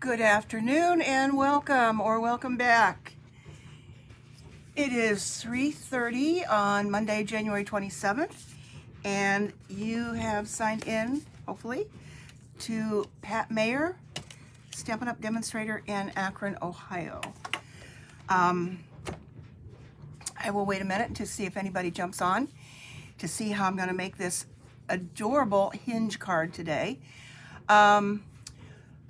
Good afternoon and welcome or welcome back. It is 3:30 on Monday, January 27th, and you have signed in, hopefully, to Pat Mayer, Stampin' Up! Demonstrator in Akron, Ohio. I will wait a minute to see if anybody jumps on to see how I'm going to make this adorable Hinge card today.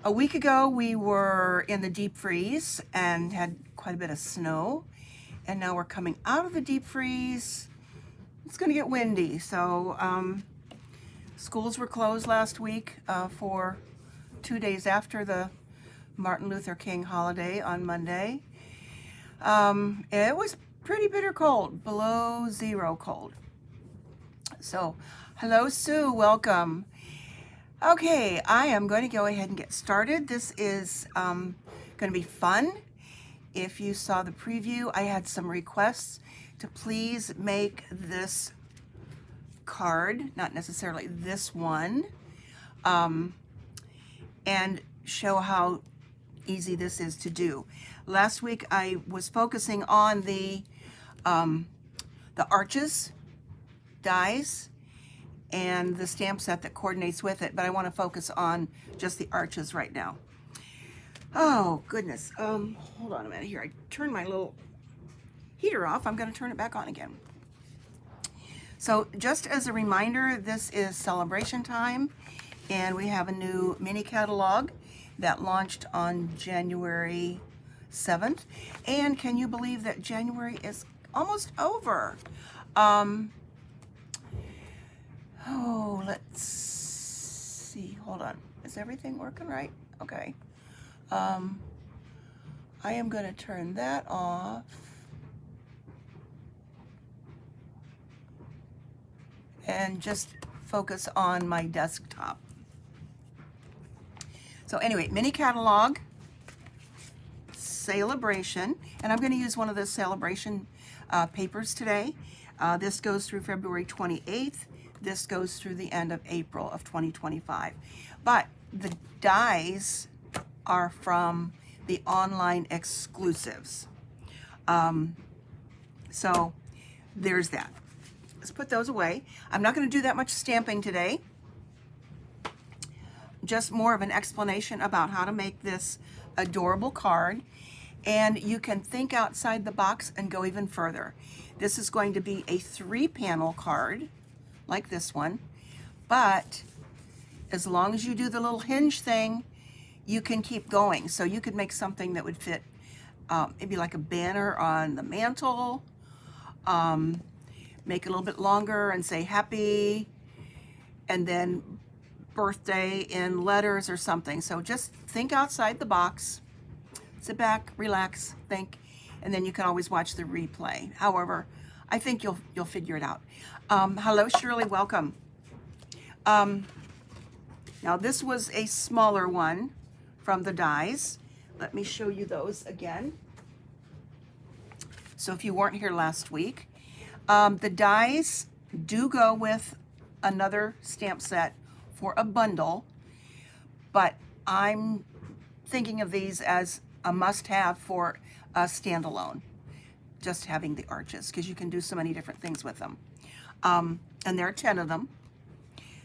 A week ago, we were in the deep freeze and had quite a bit of snow, and now we're coming out of the deep freeze. It's going to get windy, so schools were closed last week for 2 days after the Martin Luther King holiday on Monday. It was pretty bitter cold, below zero cold. So, hello Sue, welcome. Okay, I am going to go ahead and get started. This is going to be fun. If you saw the preview, I had some requests to please make this card, not necessarily this one, and show how easy this is to do. Last week I was focusing on the arches dies and the stamp set that coordinates with it, but I want to focus on just the arches right now. Oh goodness, hold on a minute here. I turned my little heater off. I'm going to turn it back on again. So just as a reminder, this is celebration time, and we have a new mini catalog that launched on January 7th. And can you believe that January is almost over? Oh, let's see. Hold on. Is everything working right? Okay. I am going to turn that off. And just focus on my desktop. So anyway, mini catalog, celebration, and I'm going to use one of the celebration papers today. This goes through February 28th. This goes through the end of April of 2025. But the dies are from the online exclusives. So there's that. Let's put those away. I'm not going to do that much stamping today. Just more of an explanation about how to make this adorable card. And you can think outside the box and go even further. This is going to be a 3-panel card, like this one, but as long as you do the little hinge thing, you can keep going. So you could make something that would fit maybe like a banner on the mantle, make it a little bit longer and say happy, and then birthday in letters or something. So just think outside the box, sit back, relax, think, and then you can always watch the replay. However, I think you'll figure it out. Hello, Shirley, welcome. Now this was a smaller one from the dies. Let me show you those again. So if you weren't here last week, the dies do go with another stamp set for a bundle, but I'm thinking of these as a must-have for a standalone. Just having the arches, because you can do so many different things with them. And there are 10 of them.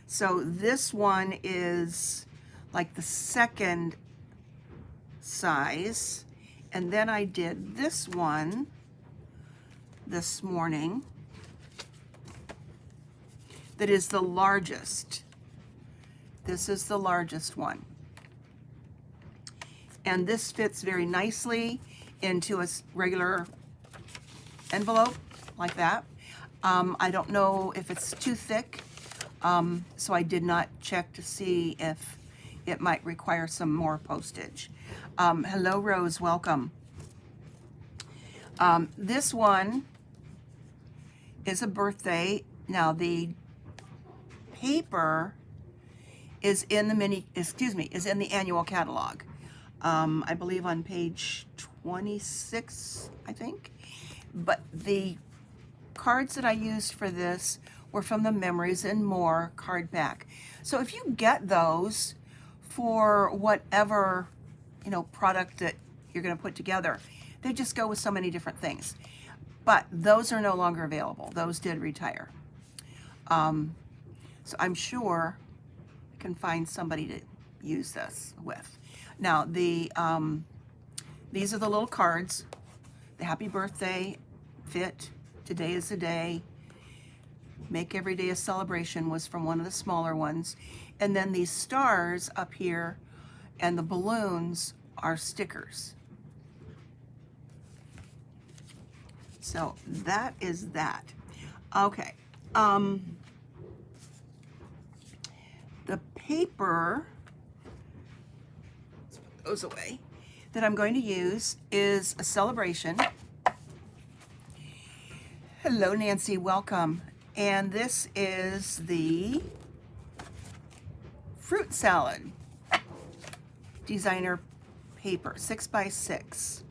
So this one is like the second size. And then I did this one this morning that is the largest. This is the largest one. And this fits very nicely into a regular envelope like that. I don't know if it's too thick, so I did not check to see if it might require some more postage. Hello, Rose, welcome. This one is a birthday. Now the paper is in the is in the annual catalog. I believe on page 26, I think. But the cards that I used for this were from the Memories and More card pack. So if you get those for whatever product that you're going to put together. They just go with so many different things. But those are no longer available. Those did retire. So I'm sure I can find somebody to use this with. Now, these are the little cards. The happy birthday, fit, today is the day, make every day a celebration was from one of the smaller ones. And then these stars up here and the balloons are stickers. So that is that. Okay. The paper, let's put those away, that I'm going to use is a celebration. Hello, Nancy, welcome. And this is the fruit salad designer paper, 6x6.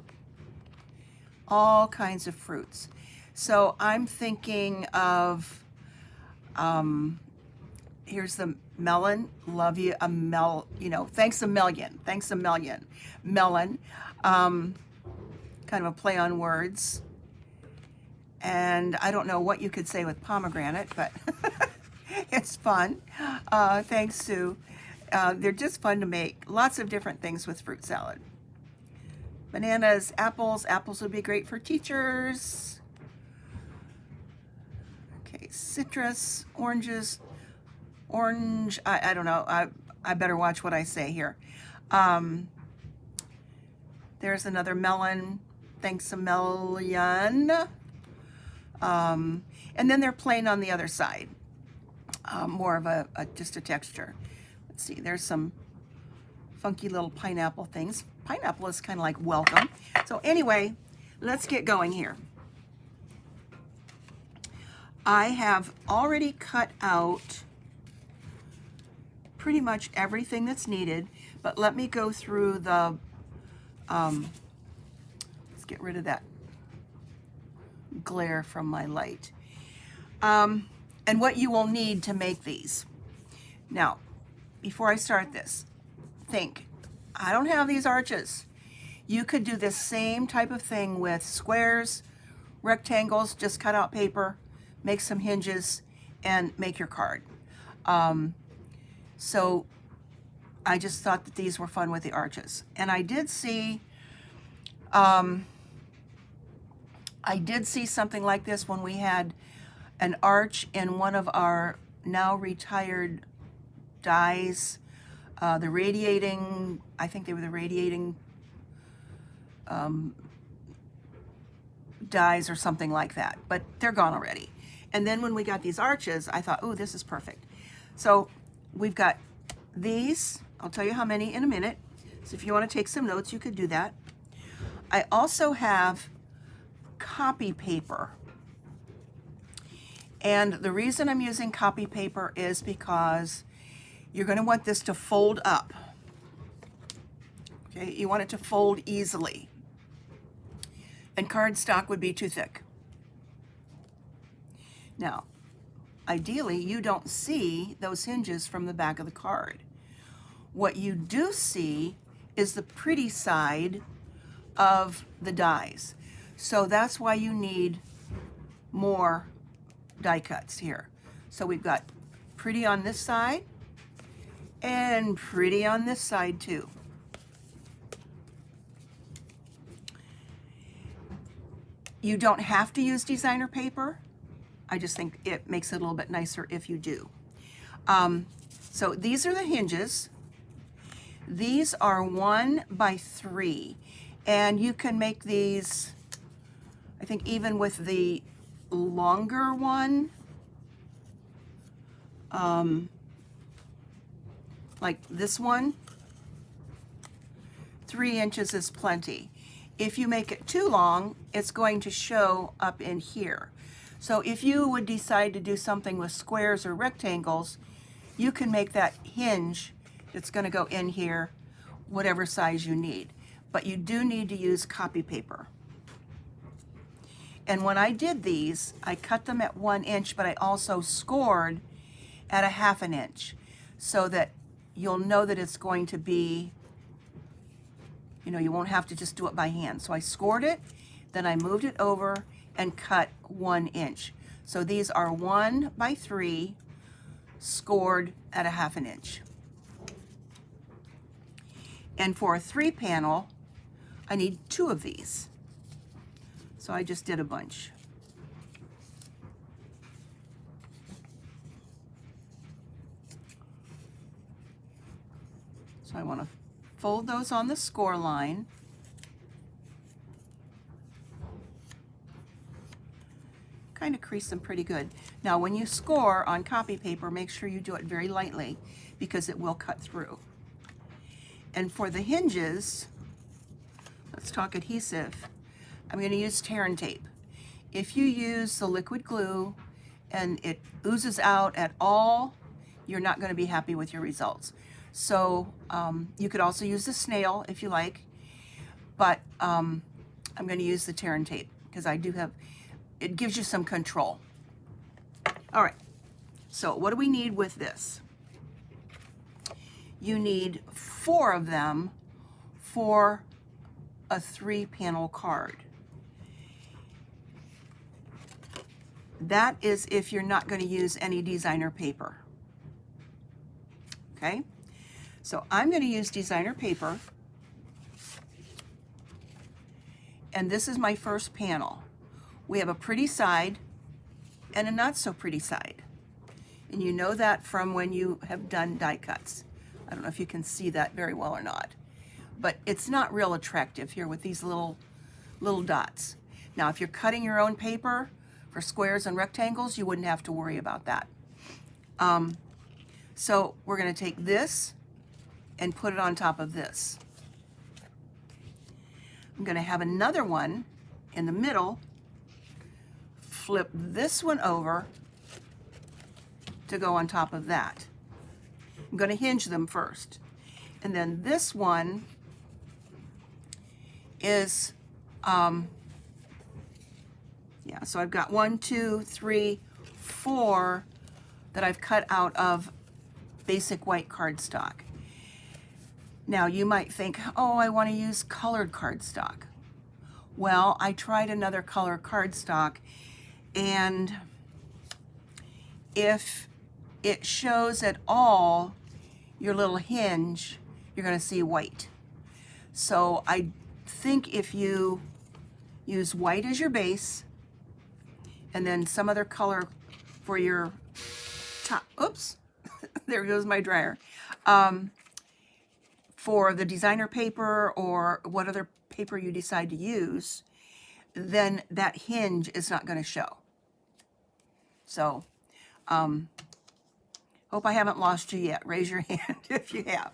All kinds of fruits. So I'm thinking of, here's the melon, love you, thanks a million, melon, kind of a play on words. And I don't know what you could say with pomegranate, but it's fun. Thanks, Sue. They're just fun to make. Lots of different things with fruit salad. Bananas, apples. Apples would be great for teachers. Okay, citrus, oranges. Orange, I don't know. I better watch what I say here. There's another melon. Thanks a million. And then they're plain on the other side. More of just a texture. Let's see, there's some funky little pineapple things. Pineapple is kind of like welcome. So anyway, let's get going here. I have already cut out pretty much everything that's needed, but let me go through the, let's get rid of that glare from my light. And what you will need to make these. Now, before I start this, think, I don't have these arches. You could do this same type of thing with squares, rectangles, just cut out paper, make some hinges, and make your card. So I just thought that these were fun with the arches. And I did see something like this when we had an arch in one of our now retired dies. The radiating, I think they were the radiating dies or something like that, but they're gone already. And then when we got these arches, I thought, oh, this is perfect. So we've got these. I'll tell you how many in a minute. So if you want to take some notes, you could do that. I also have copy paper. And the reason I'm using copy paper is because you're going to want this to fold up. Okay, you want it to fold easily. And cardstock would be too thick. Now, ideally, you don't see those hinges from the back of the card. What you do see is the pretty side of the dies. So that's why you need more die cuts here. So we've got pretty on this side and pretty on this side too. You don't have to use designer paper. I just think it makes it a little bit nicer if you do. So these are the hinges. These are 1 by 3, and you can make these, I think, even with the longer one, like this one, 3 inches is plenty. If you make it too long, it's going to show up in here. So if you would decide to do something with squares or rectangles, you can make that hinge that's going to go in here, whatever size you need. But you do need to use copy paper. And when I did these, I cut them at 1 inch, but I also scored at a 1/2 inch so that you'll know that it's going to be You know, you won't have to just do it by hand. So I scored it, then I moved it over and cut 1 inch. So these are 1 by 3 scored at a 1/2 inch. And for a 3 panel, I need 2 of these. So I just did a bunch. So I want to fold those on the score line. Kind of crease them pretty good. Now when you score on copy paper, make sure you do it very lightly because it will cut through. And for the hinges, let's talk adhesive. I'm going to use tear and tape. If you use the liquid glue and it oozes out at all, you're not going to be happy with your results. So you could also use the snail if you like, but I'm going to use the tear and tape because I do have, it gives you some control. All right, so what do we need with this? You need 4 of them for a 3 panel card. That is if you're not going to use any designer paper. Okay, so I'm going to use designer paper, and this is my first panel. We have a pretty side and a not so pretty side, and you know that from when you have done die cuts. I don't know if you can see that very well or not, but it's not real attractive here with these little dots. Now if you're cutting your own paper for squares and rectangles, you wouldn't have to worry about that. So we're going to take this and put it on top of this. I'm going to have another one in the middle, flip this one over to go on top of that. I'm going to hinge them first. And then this one is, yeah, so I've got 1, 2, 3, 4 that I've cut out of basic white cardstock. Now you might think, oh, I want to use colored cardstock. Well, I tried another color cardstock, and if it shows at all your little hinge, you're going to see white. So I think if you use white as your base and then some other color for your top, oops, there goes my dryer, for the designer paper or what other paper you decide to use, then that hinge is not going to show. So hope I haven't lost you yet. Raise your hand if you have.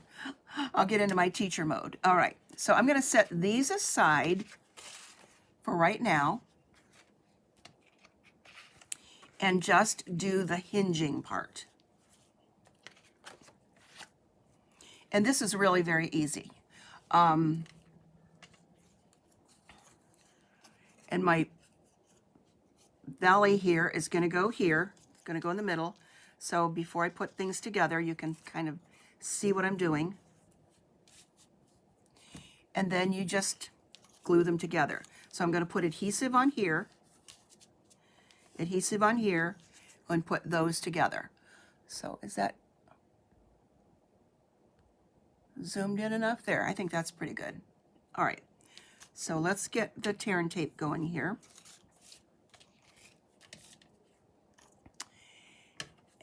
I'll get into my teacher mode. All right, so I'm going to set these aside for right now and just do the hinging part. And this is really very easy. And my valley here is going to go here. It's going to go in the middle. So before I put things together, you can kind of see what I'm doing. And then you just glue them together. So I'm going to put adhesive on here, and put those together. So is that zoomed in enough? There, I think that's pretty good. All right, so let's get the tear and tape going here.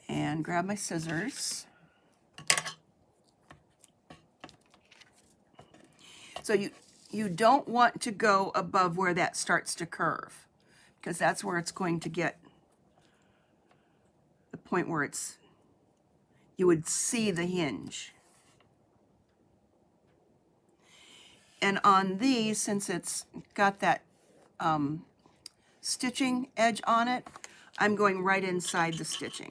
And grab my scissors. So you don't want to go above where that starts to curve, because that's where it's going to get the point where you would see the hinge. And on these, since it's got that stitching edge on it, I'm going right inside the stitching.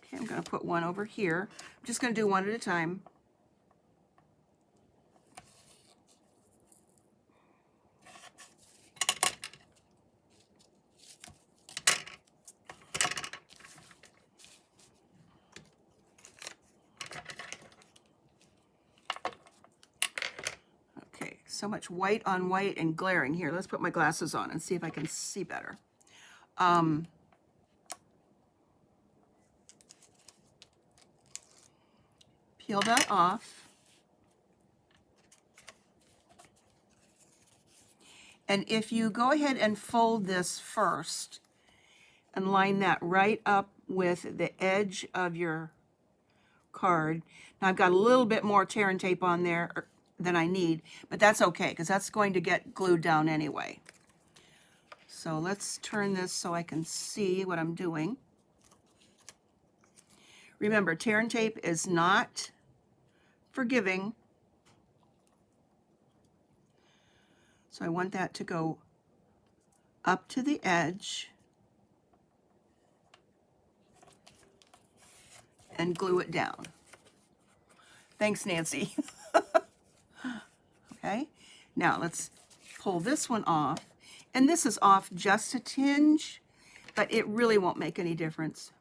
Okay, I'm going to put one over here. I'm just going to do one at a time. so much white on white and glaring. Here, let's put my glasses on and see if I can see better. Peel that off. And if you go ahead and fold this first and line that right up with the edge of your card. Now I've got a little bit more tear and tape on there than I need, but that's okay because that's going to get glued down anyway. So let's turn this so I can see what I'm doing. Remember, tear and tape is not forgiving. So I want that to go up to the edge and glue it down. Thanks, Nancy. Okay, now let's pull this one off. And this is off just a tinge, but it really won't make any difference.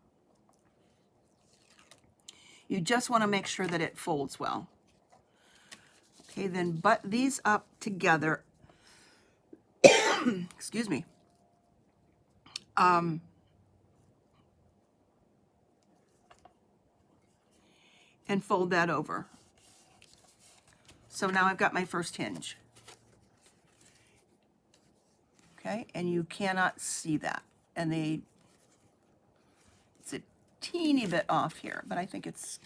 You just want to make sure that it folds well. Okay, then butt these up together. Excuse me. And fold that over. So now I've got my first hinge. Okay, and you cannot see that. And it's a teeny bit off here, but I think it's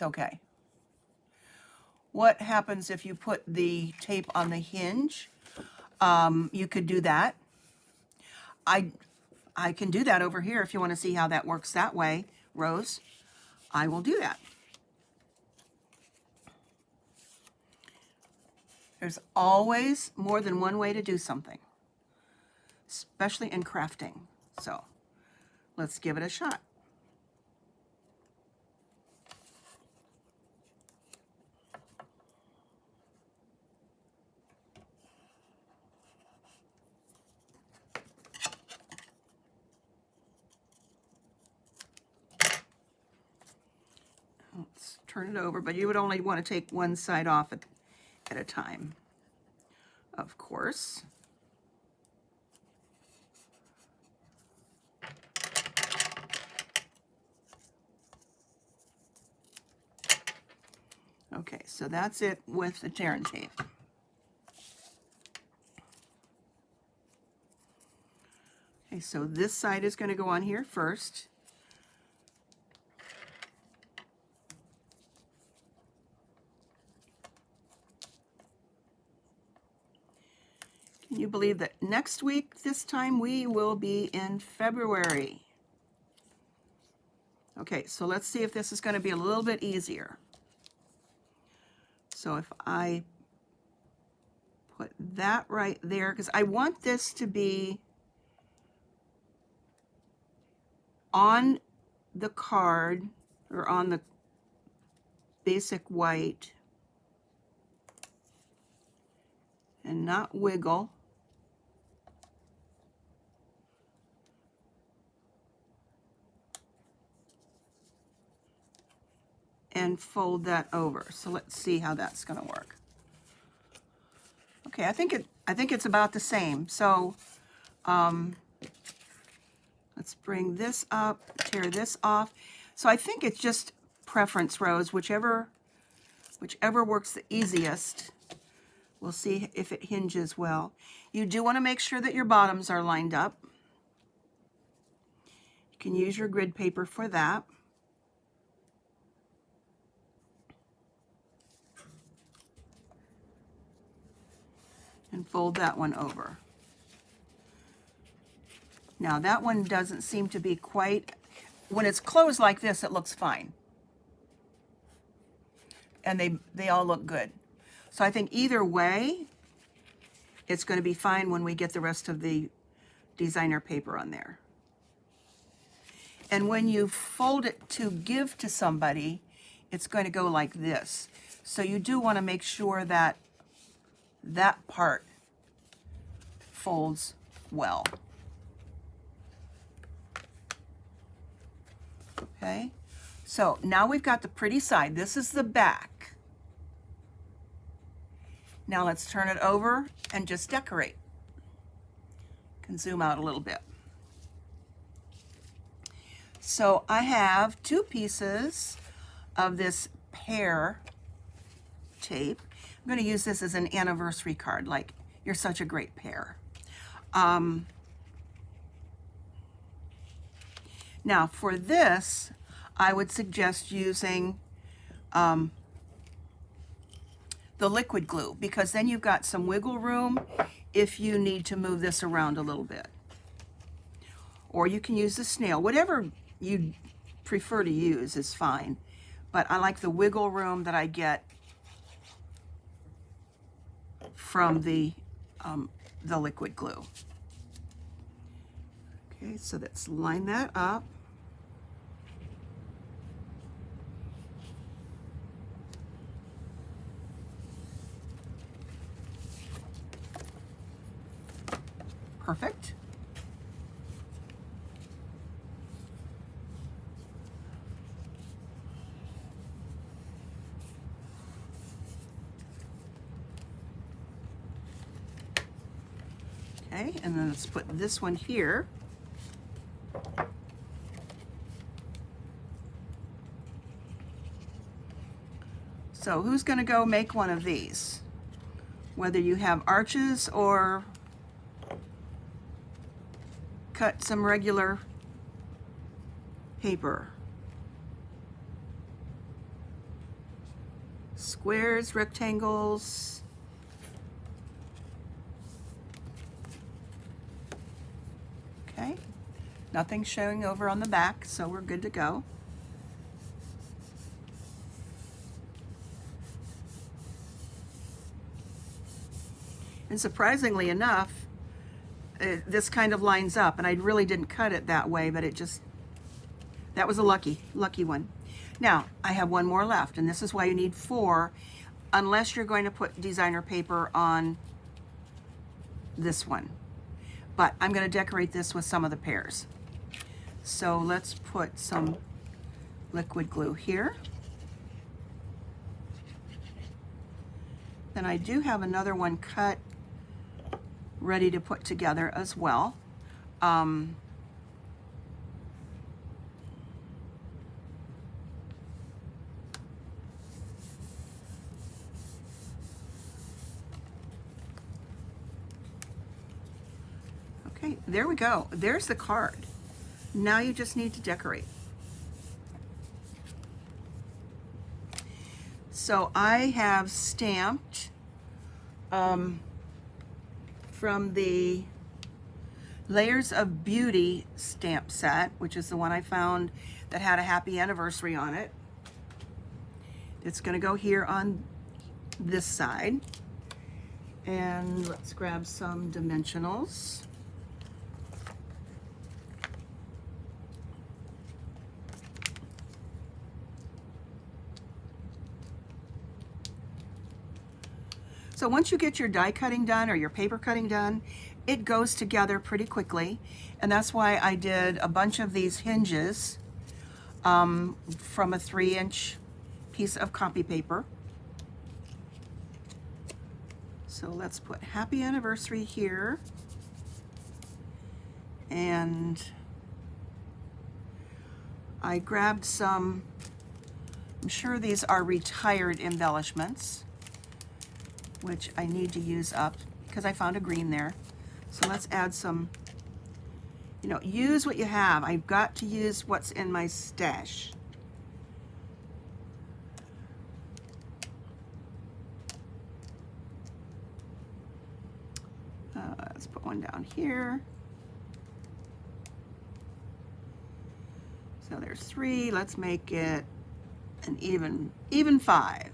okay. What happens if you put the tape on the hinge? You could do that. I can do that over here if you want to see how that works that way, Rose. I will do that. There's always more than one way to do something, especially in crafting. So let's give it a shot. Let's turn it over, but you would only want to take one side off at a time, of course. Okay, so that's it with the tear and tape. Okay, so this side is going to go on here first. Can you believe that next week, this time, we will be in February? Okay, so let's see if this is going to be a little bit easier. So if I put that right there, because I want this to be on the card or on the basic white and not wiggle. And fold that over. So let's see how that's going to work. Okay, I think it's about the same. So let's bring this up, tear this off. So I think it's just preference, Rose, whichever works the easiest. We'll see if it hinges well. You do want to make sure that your bottoms are lined up. You can use your grid paper for that. And fold that one over. Now that one doesn't seem to be quite, when it's closed like this, it looks fine. And they all look good. So I think either way, it's going to be fine when we get the rest of the designer paper on there. And when you fold it to give to somebody, it's going to go like this. So you do want to make sure that that part folds well. Okay, So now we've got the pretty side. This is the back. Now let's turn it over and just decorate. Can zoom out a little bit. So I have 2 pieces of this pear tape. I'm going to use this as an anniversary card, like, you're such a great pair. Now for this, I would suggest using the liquid glue, because then you've got some wiggle room if you need to move this around a little bit. Or you can use the snail. Whatever you prefer to use is fine. But I like the wiggle room that I get from the liquid glue. Okay, so let's line that up. Perfect. Okay, and then let's put this one here. So who's going to go make one of these? Whether you have arches or cut some regular paper. Squares, rectangles. Okay, nothing showing over on the back, so we're good to go. And surprisingly enough, this kind of lines up, and I really didn't cut it that way, but it just, that was a lucky one. Now, I have one more left, and this is why you need 4, unless you're going to put designer paper on this one. But I'm going to decorate this with some of the pears. So let's put some liquid glue here. Then I do have another one cut, ready to put together as well. Okay, there we go. There's the card. Now you just need to decorate. So I have stamped from the Layers of Beauty stamp set, which is the one I found that had a happy anniversary on it. It's going to go here on this side. And let's grab some dimensionals. So once you get your die cutting done or your paper cutting done, it goes together pretty quickly. And that's why I did a bunch of these hinges from a 3-inch piece of copy paper. So let's put happy anniversary here. And I grabbed some, I'm sure these are retired embellishments, which I need to use up because I found a green there. So let's add some, you know, use what you have. I've got to use what's in my stash. Let's put one down here. So there's 3. Let's make it an even 5.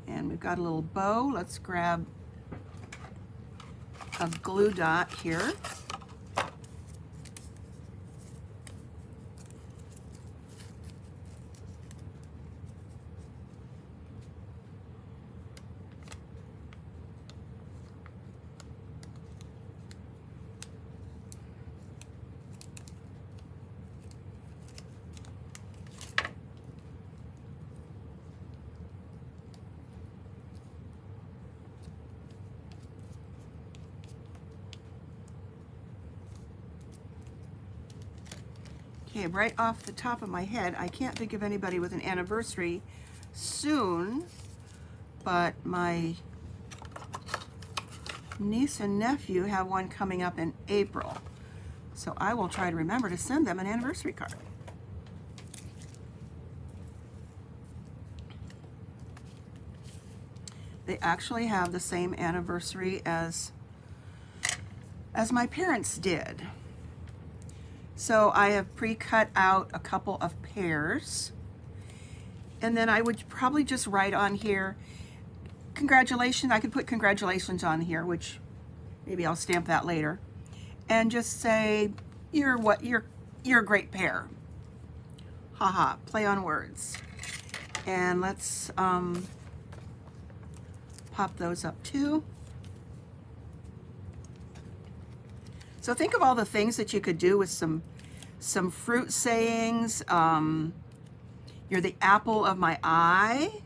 And we've got a little bow. Let's grab a glue dot here. Okay, right off the top of my head, I can't think of anybody with an anniversary soon, but my niece and nephew have one coming up in April. So I will try to remember to send them an anniversary card. They actually have the same anniversary as my parents did. So I have pre-cut out a couple of pairs. And then I would probably just write on here, congratulations. I could put congratulations on here, which maybe I'll stamp that later. And just say, you're a great pair. Haha, play on words. And let's pop those up too. So think of all the things that you could do with some fruit sayings. You're the apple of my eye.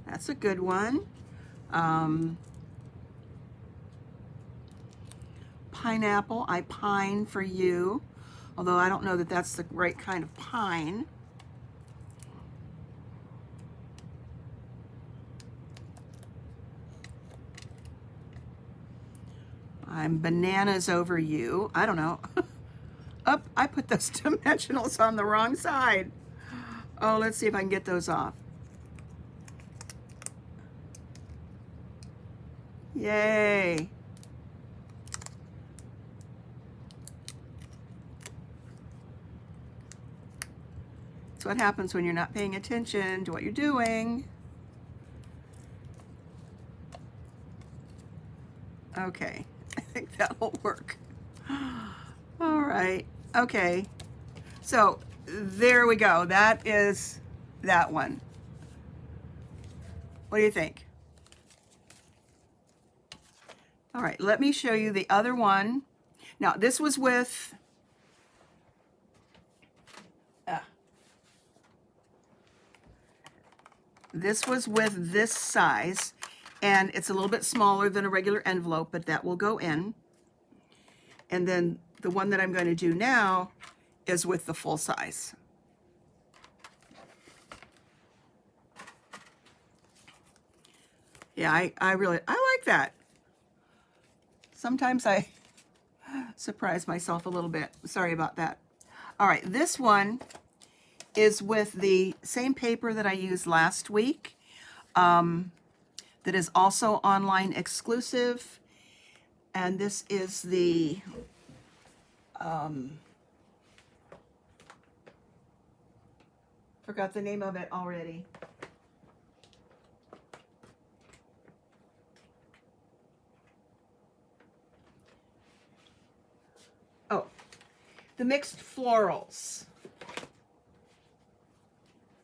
That's a good one. Pineapple, I pine for you. Although I don't know that that's the right kind of pine. I'm bananas over you. I don't know. Up, I put those dimensionals on the wrong side. Oh, let's see if I can get those off. Yay. That's what happens when you're not paying attention to what you're doing. Okay, I think that'll work. All right, okay. So there we go. That is that one. What do you think? All right, let me show you the other one. Now, this was with this size, and it's a little bit smaller than a regular envelope, but that will go in. And then the one that I'm going to do now is with the full size. Yeah, I like that. Sometimes I surprise myself a little bit. Sorry about that. All right, this one is with the same paper that I used last week. That is also online exclusive. And this is the forgot the name of it already. Oh, the mixed florals.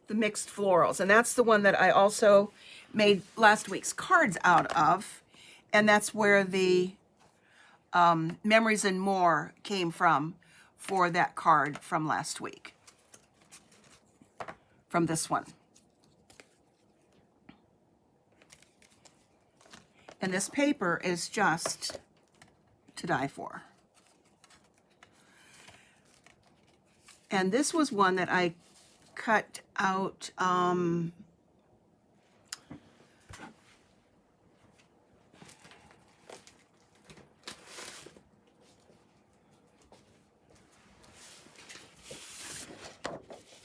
The mixed florals. And that's the one that I also made last week's cards out of. And that's where the Memories and More came from for that card from last week. From this one. And this paper is just to die for. And this was one that I cut out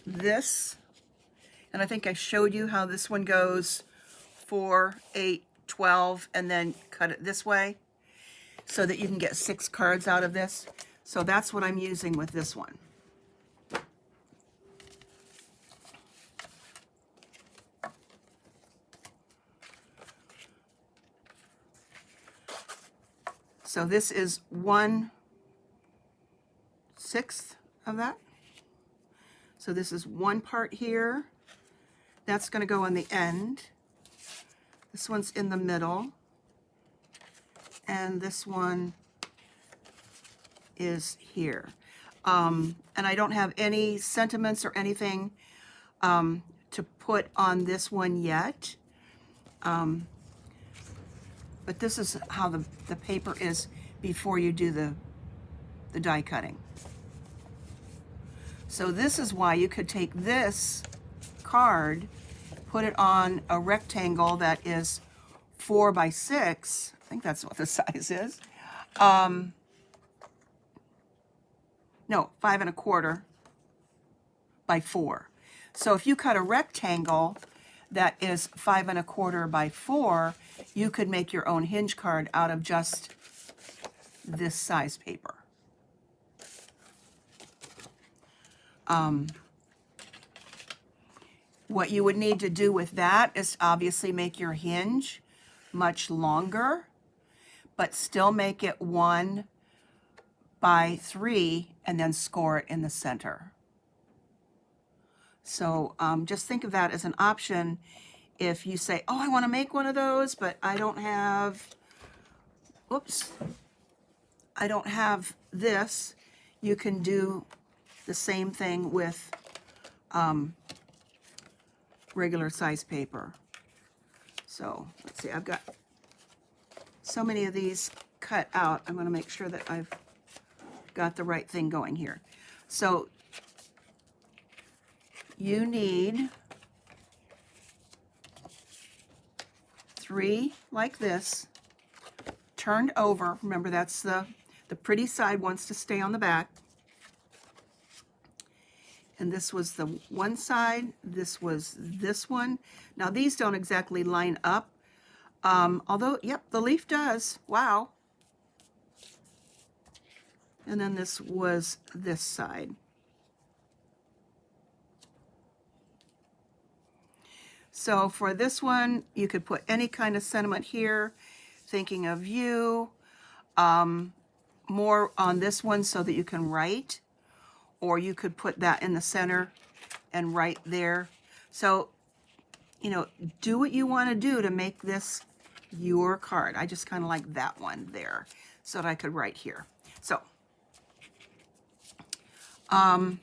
this, and I think I showed you how this one goes 4, 8, 12, and then cut it this way so that you can get 6 cards out of this. So that's what I'm using with this one. So this is 1/6 of that. So this is one part here. That's going to go on the end. This one's in the middle. And this one is here. And I don't have any sentiments or anything to put on this one yet. But this is how the paper is before you do the die cutting. So this is why you could take this card, put it on a rectangle that is 4 by 6. I think that's what the size is. No, 5 1/4 by 4. So if you cut a rectangle that is 5 1/4 by 4, you could make your own hinge card out of just this size paper. What you would need to do with that is obviously make your hinge much longer, but still make it 1 by 3 and then score it in the center. So just think of that as an option if you say, oh, I want to make one of those, but I don't have, whoops, I don't have this. You can do the same thing with regular size paper. So let's see, I've got so many of these cut out. I'm going to make sure that I've got the right thing going here. So you need 3 like this, turned over. Remember, that's the pretty side wants to stay on the back. And this was the one side, this was this one. Now these don't exactly line up, although, yep, the leaf does. Wow. And then this was this side. So for this one, you could put any kind of sentiment here, thinking of you, more on this one so that you can write, or you could put that in the center and write there. So, you know, do what you want to do to make this your card. I just kind of like that one there so that I could write here. So, I'm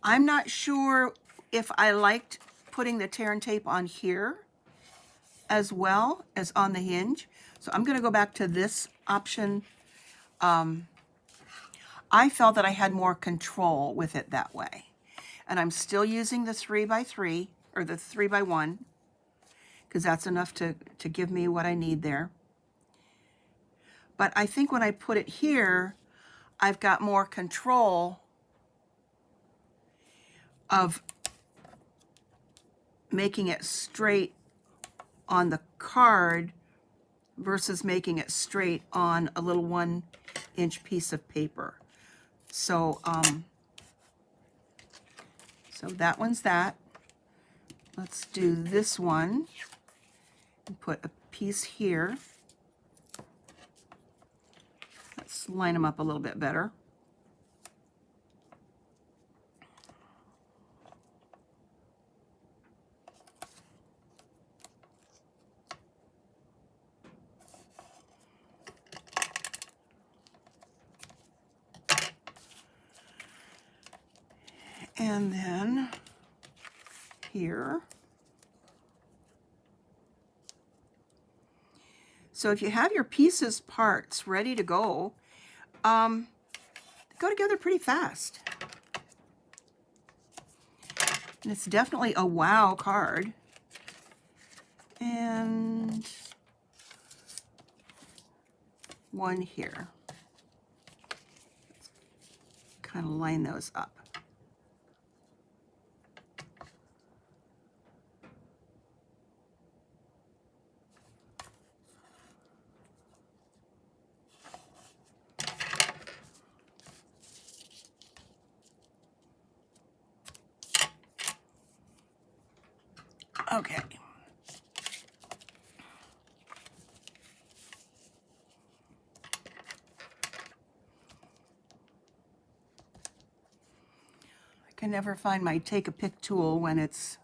not sure if I liked putting the tear and tape on here as well as on the hinge. So I'm going to go back to this option. I felt that I had more control with it that way. And I'm still using the 3 by 3 or the 3 by 1 because that's enough to give me what I need there. But I think when I put it here, I've got more control of making it straight on the card versus making it straight on a little 1-inch piece of paper. So, so that one's that. Let's do this one and put a piece here. Let's line them up a little bit better. And then here. So if you have your pieces, parts ready to go together pretty fast. And it's definitely a wow card. And one here. Kind of line those up. Okay. I can never find my take a pick tool when it's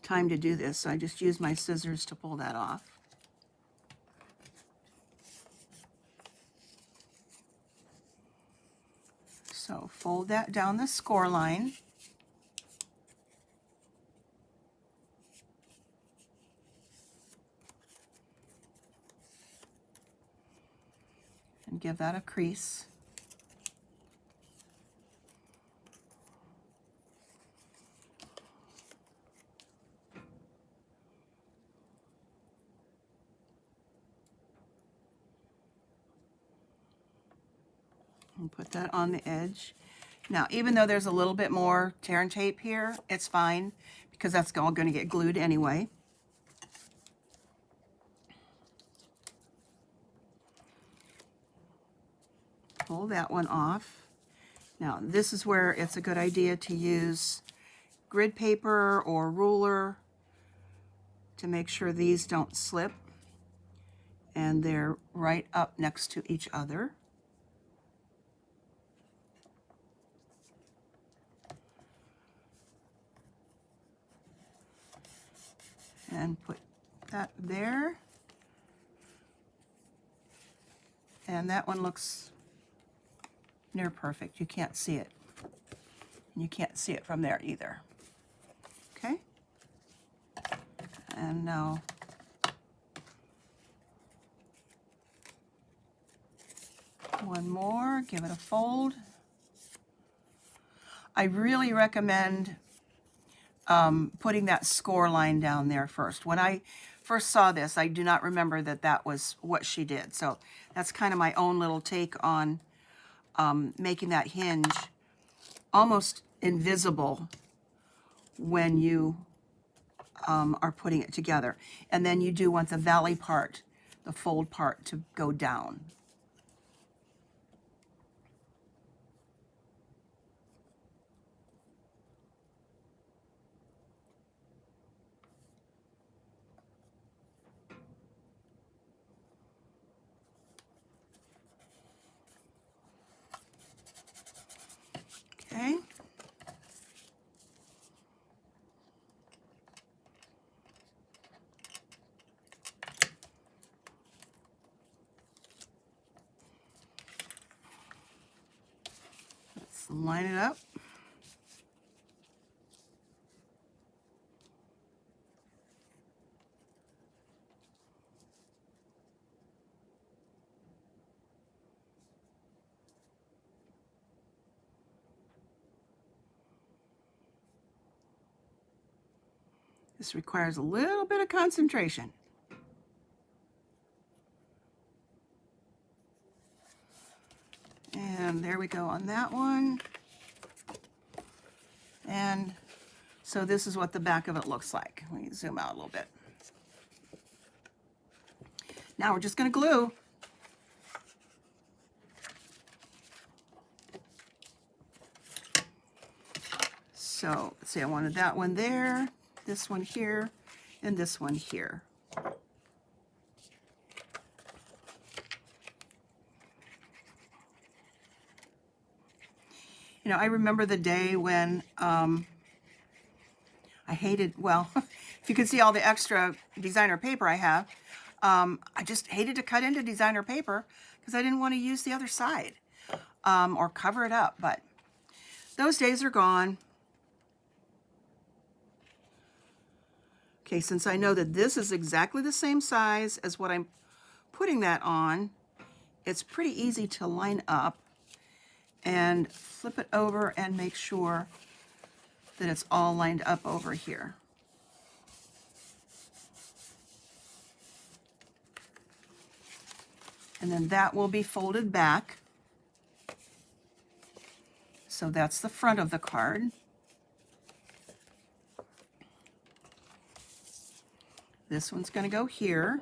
time to do this, so I just use my scissors to pull that off. So fold that down the score line. And give that a crease. And put that on the edge. Now, even though there's a little bit more tear and tape here, it's fine because that's all going to get glued anyway. Pull that one off. Now, this is where it's a good idea to use grid paper or ruler to make sure these don't slip and they're right up next to each other. And put that there. And that one looks near perfect. You can't see it. You can't see it from there either. Okay? And now one more, give it a fold. I really recommend putting that score line down there first. When I first saw this, I do not remember that that was what she did. So that's kind of my own little take on making that hinge almost invisible when you are putting it together. And then you do want the valley part, the fold part, to go down. Okay. Let's line it up. This requires a little bit of concentration. And there we go on that one. And so this is what the back of it looks like. Let me zoom out a little bit. Now we're just going to glue. So let's see, I wanted that one there, this one here, and this one here. You know, I remember the day when I hated, well, if you can see all the extra designer paper I have, I just hated to cut into designer paper because I didn't want to use the other side or cover it up, but those days are gone. Okay, since I know that this is exactly the same size as what I'm putting that on, it's pretty easy to line up and flip it over and make sure that it's all lined up over here. And then that will be folded back. So that's the front of the card. This one's going to go here.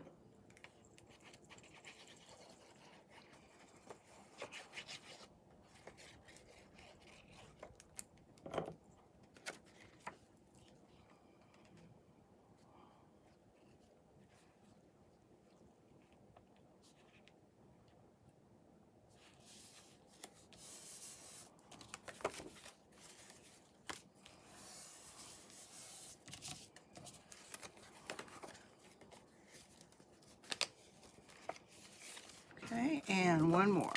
Okay, and one more.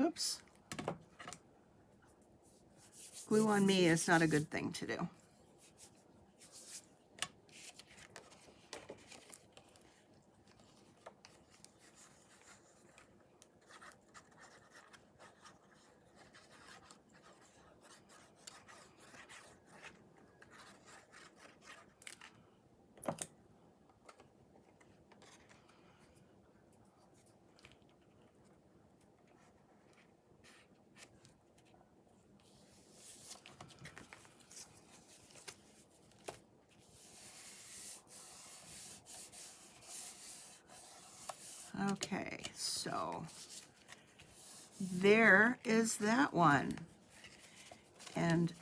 Oops. Glue on me is not a good thing to do. Okay, so there is that one. And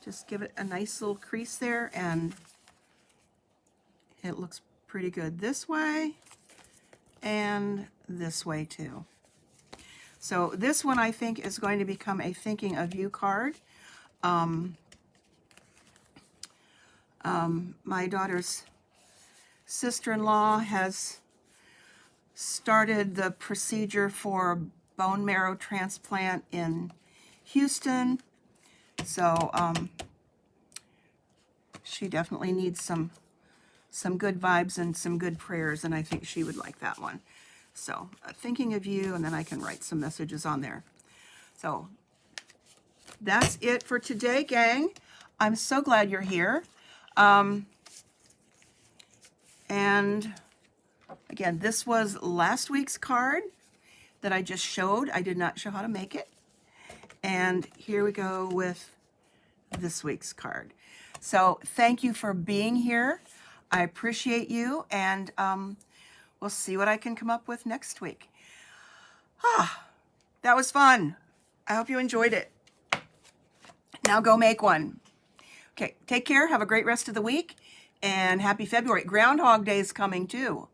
just give it a nice little crease there, and it looks pretty good this way and this way too. So this one I think is going to become a thinking of you card. My daughter's sister-in-law has started the procedure for bone marrow transplant in Houston. So she definitely needs some good vibes and some good prayers, and I think she would like that one. So thinking of you, and then I can write some messages on there. So that's it for today, gang. I'm so glad you're here. And again, this was last week's card that I just showed. I did not show how to make it. And here we go with this week's card. So thank you for being here. I appreciate you, and we'll see what I can come up with next week. That was fun. I hope you enjoyed it. Now go make one. Okay, take care. Have a great rest of the week, and happy February. Groundhog Day is coming too.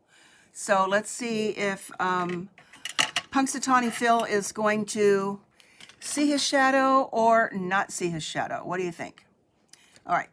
So let's see if Punxsutawney Phil is going to see his shadow or not see his shadow. What do you think? All right.